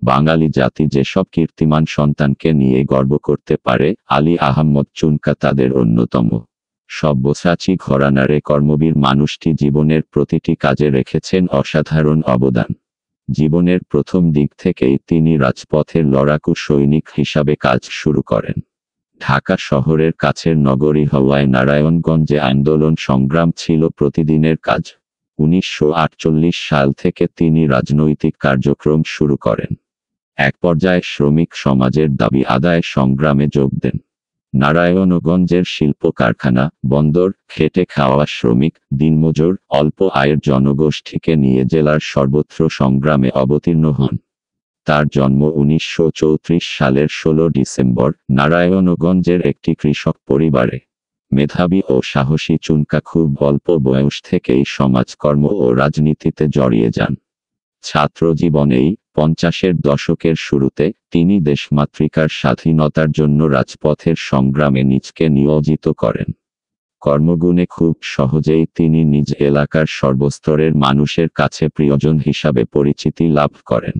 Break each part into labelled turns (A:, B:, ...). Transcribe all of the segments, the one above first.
A: বাঙালি জাতি যেসব কীর্তিমান সন্তানকে নিয়ে গর্ব করতে পারে, আলী আহমদ চুনকা তাদের অন্যতম। সব্যসাচী ঘরানার এ কর্মবীর মানুষটি জীবনের প্রতিটি কাজে রেখেছেন অসাধারণ অবদান। জীবনের প্রথম দিক থেকেই তিনি রাজপথের লড়াকু সৈনিক হিসাবে কাজ শুরু করেন। ঢাকা শহরের কাছের নগরী হওয়ায় নারায়ণগঞ্জে আন্দোলন সংগ্রাম ছিল প্রতিদিনের কাজ। 1948 সাল থেকে তিনি রাজনৈতিক কার্যক্রম শুরু করেন। এক পর্যায়ে শ্রমিক সমাজের দাবি আদায় সংগ্রামে যোগ দেন। নারায়ণগঞ্জের শিল্প কারখানা, বন্দর, খেটে খাওয়া শ্রমিক, দিনমজুর, অল্প আয়ের জনগোষ্ঠীকে নিয়ে জেলার সর্বত্র সংগ্রামে অবতীর্ণ হন। তার জন্ম 1934 সালের 16 ডিসেম্বর নারায়ণগঞ্জের একটি কৃষক পরিবারে। মেধাবী ও সাহসী চুনকা খুব অল্প বয়স থেকেই সমাজকর্ম ও রাজনীতিতে জড়িয়ে যান। ছাত্র জীবনেই 50-এর দশকের শুরুতে তিনি দেশমাতৃকার স্বাধীনতার জন্য রাজপথের সংগ্রামে নিজকে নিয়োজিত করেন। কর্মগুণে খুব সহজেই তিনি নিজ এলাকার সর্বস্তরের মানুষের কাছে প্রিয়জন হিসাবে পরিচিতি লাভ করেন।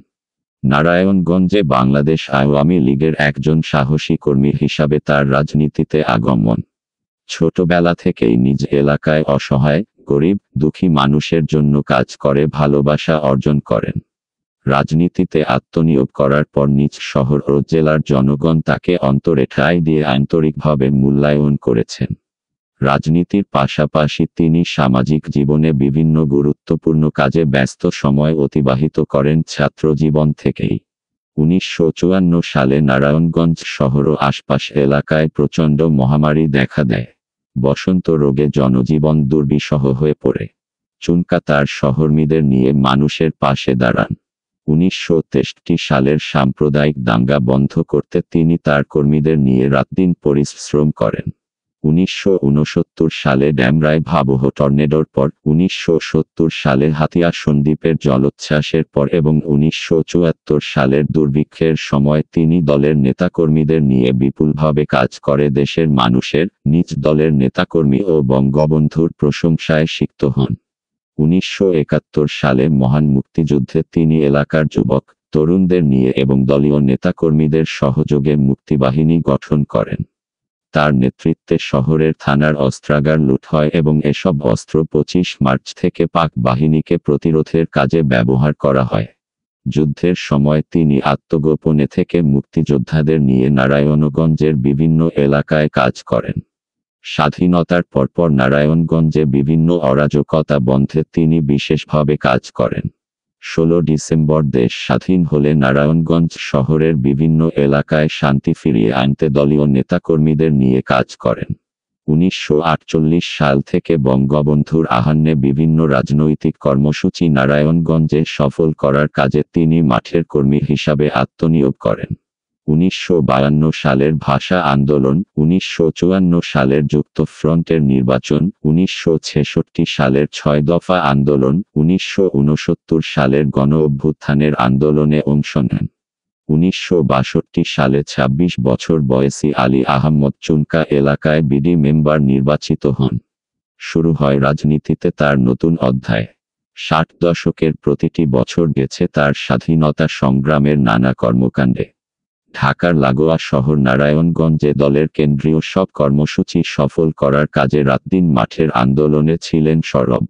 A: নারায়ণগঞ্জে বাংলাদেশ আওয়ামী লীগের একজন সাহসী কর্মী হিসাবে তার রাজনীতিতে আগমন। ছোটবেলা থেকেই নিজ এলাকায় অসহায়, গরিব, দুঃখী মানুষের জন্য কাজ করে ভালোবাসা অর্জন করেন। রাজনীতিতে আত্মনিয়োগ করার পর নিজ শহর ও জেলার জনগণ তাকে অন্তরে ঠাঁই দিয়ে আন্তরিকভাবে মূল্যায়ন করেছেন। রাজনীতির পাশাপাশি তিনি সামাজিক জীবনে বিভিন্ন গুরুত্বপূর্ণ কাজে ব্যস্ত সময় অতিবাহিত করেন ছাত্র জীবন থেকেই। 1954 সালে নারায়ণগঞ্জ শহর ও আশপাশ এলাকায় প্রচণ্ড মহামারী দেখা দেয়। বসন্ত রোগে জনজীবন দুর্বিষহ হয়ে পড়ে। চুনকা তার সহকর্মীদের নিয়ে মানুষের পাশে দাঁড়ান। 1963 সালের সাম্প্রদায়িক দাঙ্গা বন্ধ করতে তিনি তার কর্মীদের নিয়ে রাতদিন পরিশ্রম করেন। 1969 সালে ড্যামরায় ভয়াবহ টর্নেডোর পর, 1970 সালে হাতিয়া সন্দ্বীপের জলোচ্ছ্বাসের পর এবং 1974 সালের দুর্ভিক্ষের সময় তিনি দলের নেতাকর্মীদের নিয়ে বিপুলভাবে কাজ করে দেশের মানুষের, নিজ দলের নেতাকর্মী ও বঙ্গবন্ধুর প্রশংসায় সিক্ত হন। 1971 সালে মহান মুক্তিযুদ্ধে তিনি এলাকার যুবক, তরুণদের নিয়ে এবং দলীয় নেতাকর্মীদের সহযোগে মুক্তিবাহিনী গঠন করেন। তার নেতৃত্বে শহরের থানার অস্ত্রাগার লুট হয় এবং এসব অস্ত্র 25 মার্চ থেকে পাক বাহিনীকে প্রতিরোধের কাজে ব্যবহার করা হয়। যুদ্ধের সময় তিনি আত্মগোপনে থেকে মুক্তিযোদ্ধাদের নিয়ে নারায়ণগঞ্জের বিভিন্ন এলাকায় কাজ করেন। স্বাধীনতার পরপর নারায়ণগঞ্জে বিভিন্ন অরাজকতা বন্ধে তিনি বিশেষভাবে কাজ করেন। 16 ডিসেম্বর দেশ স্বাধীন হলে নারায়ণগঞ্জ শহরের বিভিন্ন এলাকায় শান্তি ফিরিয়ে আনতে দলীয় নেতাকর্মীদের নিয়ে কাজ করেন। 1948 সাল থেকে বঙ্গবন্ধুর আহ্বানে বিভিন্ন রাজনৈতিক কর্মসূচি নারায়ণগঞ্জে সফল করার কাজে তিনি মাঠের কর্মী হিসাবে আত্মনিয়োগ করেন। 1952 সালের ভাষা আন্দোলন, 1954 সালের যুক্তফ্রন্টের নির্বাচন, 1966 সালের 6 দফা আন্দোলন, 1969 সালের গণ-অভ্যুত্থানের আন্দোলনে অংশ নেন। 1962 সালে 26 বছর বয়সী আলী আহমদ চুনকা এলাকায় বিডি মেম্বার নির্বাচিত হন। শুরু হয় রাজনীতিতে তার নতুন অধ্যায়। 60 দশকের প্রতিটি বছর গেছে তার স্বাধীনতা সংগ্রামের নানা কর্মকাণ্ডে। ঢাকার লাগোয়া শহর নারায়ণগঞ্জে দলের কেন্দ্রীয় সব কর্মসূচি সফল করার কাজে রাতদিন মাঠের আন্দোলনে ছিলেন সরব।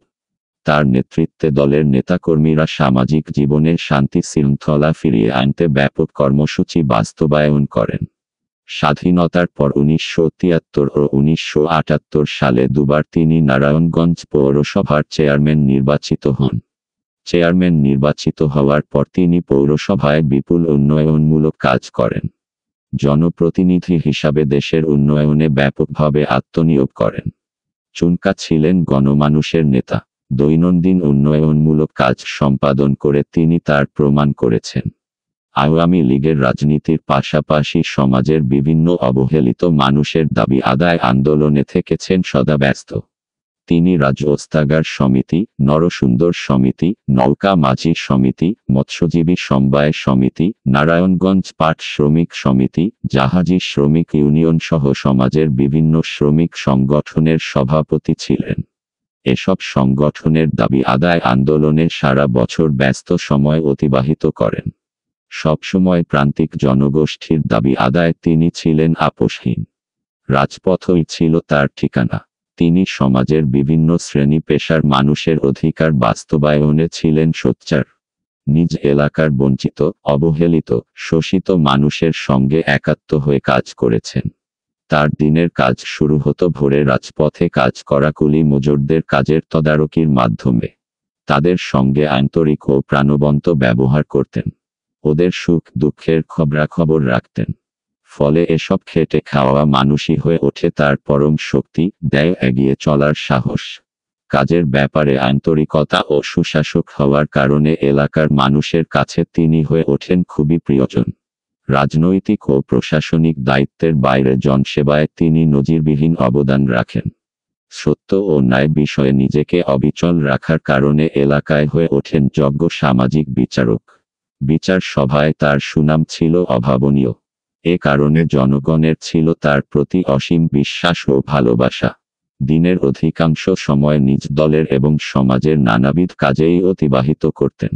A: তার নেতৃত্বে দলের নেতাকর্মীরা সামাজিক জীবনে শান্তি শৃঙ্খলা ফিরিয়ে আনতে ব্যাপক কর্মসূচি বাস্তবায়ন করেন। স্বাধীনতার পর 1973 ও 1978 সালে দুবার তিনি নারায়ণগঞ্জ পৌরসভার চেয়ারম্যান নির্বাচিত হন। চেয়ারম্যান নির্বাচিত হওয়ার পর তিনি পৌরসভায় বিপুল উন্নয়নমূলক কাজ করেন। জনপ্রতিনিধি হিসাবে দেশের উন্নয়নে ব্যাপকভাবে আত্মনিয়োগ করেন। চুনকা ছিলেন গণমানুষের নেতা। দৈনন্দিন উন্নয়নমূলক কাজ সম্পাদন করে তিনি তার প্রমাণ করেছেন। আওয়ামী লীগের রাজনীতির পাশাপাশি সমাজের বিভিন্ন অবহেলিত মানুষের দাবি আদায় আন্দোলনে থেকেছেন সদা ব্যস্ত। তিনি রাজস্তাগার সমিতি, নরসুন্দর সমিতি, নৌকা মাঝি সমিতি, মৎস্যজীবী সমবায় সমিতি, নারায়ণগঞ্জ পাট শ্রমিক সমিতি, জাহাজি শ্রমিক ইউনিয়ন সহ সমাজের বিভিন্ন শ্রমিক সংগঠনের সভাপতি ছিলেন। এসব সংগঠনের দাবি আদায় আন্দোলনে সারা বছর ব্যস্ত সময় অতিবাহিত করেন। সবসময় প্রান্তিক জনগোষ্ঠীর দাবি আদায়ে তিনি ছিলেন আপোষহীন। রাজপথই ছিল তার ঠিকানা। তিনি সমাজের বিভিন্ন শ্রেণী পেশার মানুষের অধিকার বাস্তবায়নে ছিলেন সোচ্চার। নিজ এলাকার বঞ্চিত, অবহেলিত, শোষিত মানুষের সঙ্গে একাত্ম হয়ে কাজ করেছেন। তার দিনের কাজ শুরু হতো ভোরে রাজপথে কাজ করা কুলি মজুরদের কাজের তদারকির মাধ্যমে। তাদের সঙ্গে আন্তরিক ও প্রাণবন্ত ব্যবহার করতেন। ওদের সুখ দুঃখের খবরাখবর রাখতেন। ফলে এসব খেটে খাওয়া মানুষই হয়ে ওঠে তার পরম শক্তি, দেয় এগিয়ে চলার সাহস। কাজের ব্যাপারে আন্তরিকতা ও সুশাসক হওয়ার কারণে এলাকার মানুষের কাছে তিনি হয়ে ওঠেন খুবই প্রিয়জন। রাজনৈতিক ও প্রশাসনিক দায়িত্বের বাইরে জনসেবায় তিনি নজিরবিহীন অবদান রাখেন। সত্য ও ন্যায় বিষয়ে নিজেকে অবিচল রাখার কারণে এলাকায় হয়ে ওঠেন যোগ্য সামাজিক বিচারক। বিচার সভায় তার সুনাম ছিল অভাবনীয়। এ কারণে জনগণের ছিল তার প্রতি অসীম বিশ্বাস ও ভালোবাসা। দিনের অধিকাংশ সময় নিজ দলের এবং সমাজের নানাবিধ কাজেই অতিবাহিত করতেন।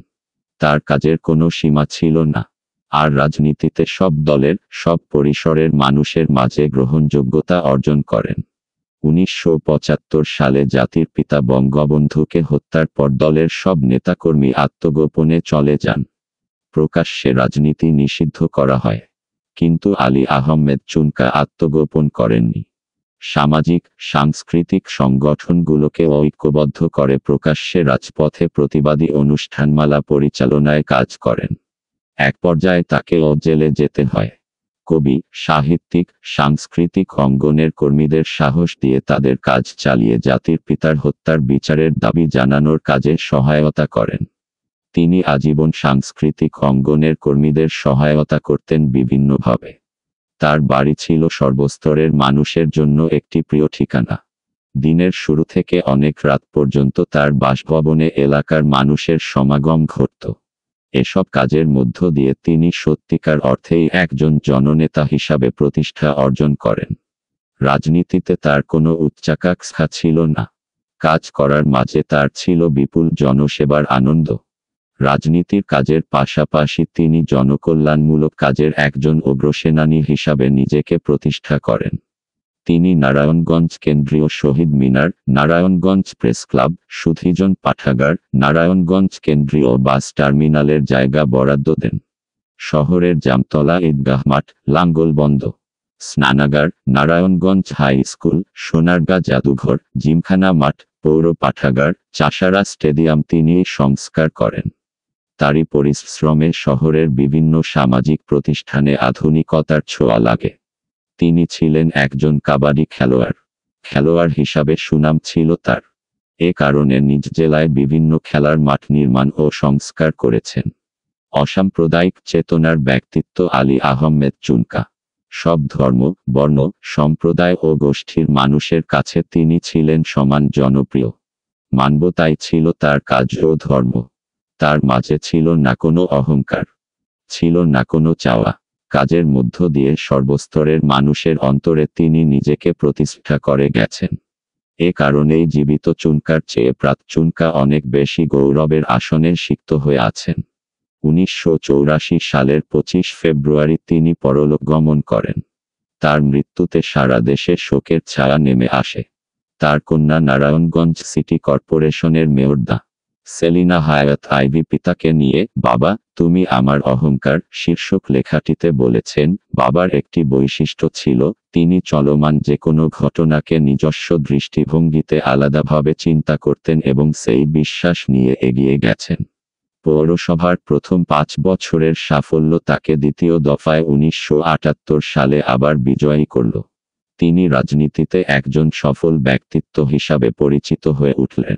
A: তার কাজের কোনো সীমা ছিল না। আর রাজনীতিতে সব দলের, সব পরিসরের মানুষের মাঝে গ্রহণযোগ্যতা অর্জন করেন। 1975 সালে জাতির পিতা বঙ্গবন্ধুকে হত্যার পর দলের সব নেতাকর্মী আত্মগোপনে চলে যান। প্রকাশ্যে রাজনীতি নিষিদ্ধ করা হয়। কিন্তু আলী আহমেদ চুনকা আত্মগোপন করেননি। সামাজিক, সাংস্কৃতিক সংগঠনগুলোকে ঐক্যবদ্ধ করে প্রকাশ্যে রাজপথে প্রতিবাদী অনুষ্ঠানমালা পরিচালনায় কাজ করেন। এক পর্যায়ে তাকেও জেলে যেতে হয়। কবি, সাহিত্যিক, সাংস্কৃতিক অঙ্গনের কর্মীদের সাহস দিয়ে তাদের কাজ চালিয়ে জাতির পিতার হত্যার বিচারের দাবি জানানোর কাজে সহায়তা করেন। তিনি আজীবন সাংস্কৃতিক অঙ্গনের কর্মীদের সহায়তা করতেন বিভিন্নভাবে। তার বাড়ি ছিল সর্বস্তরের মানুষের জন্য একটি প্রিয় ঠিকানা। দিনের শুরু থেকে অনেক রাত পর্যন্ত তার বাসভবনে এলাকার মানুষের সমাগম ঘটত। এসব কাজের মধ্য দিয়ে তিনি সত্যিকার অর্থেই একজন জননেতা হিসাবে প্রতিষ্ঠা অর্জন করেন। রাজনীতিতে তার কোনো উচ্চাকাঙ্ক্ষা ছিল না। কাজ করার মাঝে তার ছিল বিপুল জনসেবার আনন্দ। রাজনীতির কাজের পাশাপাশি তিনি জনকল্যাণমূলক কাজের একজন অগ্রসেনানী হিসাবে নিজেকে প্রতিষ্ঠা করেন। তিনি নারায়ণগঞ্জ কেন্দ্রীয় শহীদ মিনার, নারায়ণগঞ্জ প্রেস ক্লাব, সুধীজন পাঠাগার, নারায়ণগঞ্জ কেন্দ্রীয় বাস টার্মিনালের জায়গা বরাদ্দ দেন। শহরের জামতলা ঈদগাহ মাঠ, লাঙ্গলবন্দ স্নানাগার, নারায়ণগঞ্জ হাই স্কুল, সোনারগাঁ জাদুঘর, জিমখানা মাঠ, পৌর পাঠাগার, চাষারা স্টেডিয়াম তিনি সংস্কার করেন। তারই পরিশ্রমে শহরের বিভিন্ন সামাজিক প্রতিষ্ঠানে আধুনিকতার ছোঁয়া লাগে। তিনি ছিলেন একজন কাবাডি খেলোয়াড়। খেলোয়াড় হিসাবে সুনাম ছিল তার। এ কারণে নিজ জেলায় বিভিন্ন খেলার মাঠ নির্মাণ ও সংস্কার করেছেন। অসাম্প্রদায়িক চেতনার ব্যক্তিত্ব আলী আহমেদ চুনকা। সব ধর্ম, বর্ণ, সম্প্রদায় ও গোষ্ঠীর মানুষের কাছে তিনি ছিলেন সমান জনপ্রিয়। মানবতাই ছিল তার কাজ ও ধর্ম। তার মাঝে ছিল না কোনো অহংকার, ছিল না কোনো চাওয়া। কাজের মধ্য দিয়ে সর্বস্তরের মানুষের অন্তরে তিনি নিজেকে প্রতিষ্ঠা করে গেছেন। এ কারণেই জীবিত চুনকার চেয়ে প্রাত চুনকা অনেক বেশি গৌরবের আসনে সিক্ত হয়ে আছেন। 1984 সালের 25 ফেব্রুয়ারি তিনি পরলোক গমন করেন। তার মৃত্যুতে সারা দেশে শোকের ছায়া নেমে আসে। তার কন্যা নারায়ণগঞ্জ সিটি কর্পোরেশনের মেয়র ডা. সেলিনা হায়াত আইভি পিতাকে নিয়ে "বাবা, তুমি আমার অহংকার" শীর্ষক লেখাটিতে বলেছেন, বাবার একটি বৈশিষ্ট্য ছিল, তিনি চলমান যে কোনো ঘটনাকে নিজস্ব দৃষ্টিভঙ্গিতে আলাদাভাবে চিন্তা করতেন এবং সেই বিশ্বাস নিয়ে এগিয়ে গেছেন। পৌরসভার প্রথম 5 বছরের সাফল্য তাকে দ্বিতীয় দফায় 1978 সালে আবার বিজয়ী করল। তিনি রাজনীতিতে একজন সফল ব্যক্তিত্ব হিসাবে পরিচিত হয়ে উঠলেন।